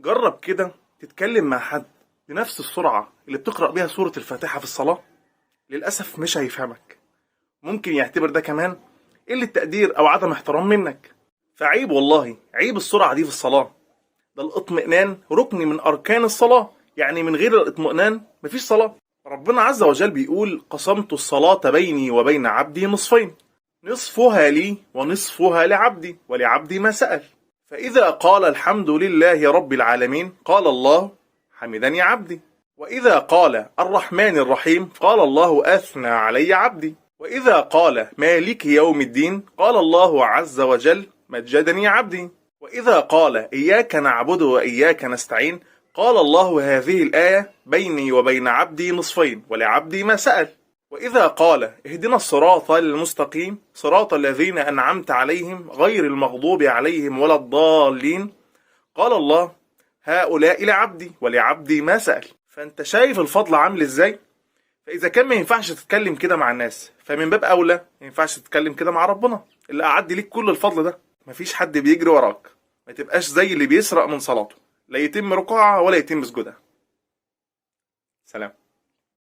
جرب كده تتكلم مع حد بنفس السرعة اللي بتقرأ بيها سورة الفاتحة في الصلاة. للأسف مش هيفهمك، ممكن يعتبر ده كمان قلة تقدير أو عدم احترام منك. فعيب والله، عيب السرعة دي في الصلاة. ده الاطمئنان ركن من أركان الصلاة، يعني من غير الاطمئنان مفيش صلاة. ربنا عز وجل بيقول: قسمت الصلاة بيني وبين عبدي نصفين، نصفها لي ونصفها لعبدي ولعبدي ما سأل. فإذا قال الحمد لله رب العالمين قال الله: حمدني عبدي. وإذا قال الرحمن الرحيم قال الله: أثنى علي عبدي. وإذا قال مالك يوم الدين قال الله عز وجل: مجدني عبدي. وإذا قال إياك نعبد وإياك نستعين قال الله: هذه الآية بيني وبين عبدي نصفين ولعبدي ما سأل. وإذا قال اهدنا الصراط المستقيم صراط الذين أنعمت عليهم غير المغضوب عليهم ولا الضالين قال الله: هؤلاء لعبدي ولعبدي ما سأل. فأنت شايف الفضل عامل إزاي؟ فإذا كان ما ينفعش تتكلم كده مع الناس، فمن باب أولى ما ينفعش تتكلم كده مع ربنا اللي أعدي ليك كل الفضل ده. مفيش حد بيجري وراك، ما تبقاش زي اللي بيسرق من صلاته، لا يتم ركوعها ولا يتم سجودها. سلام.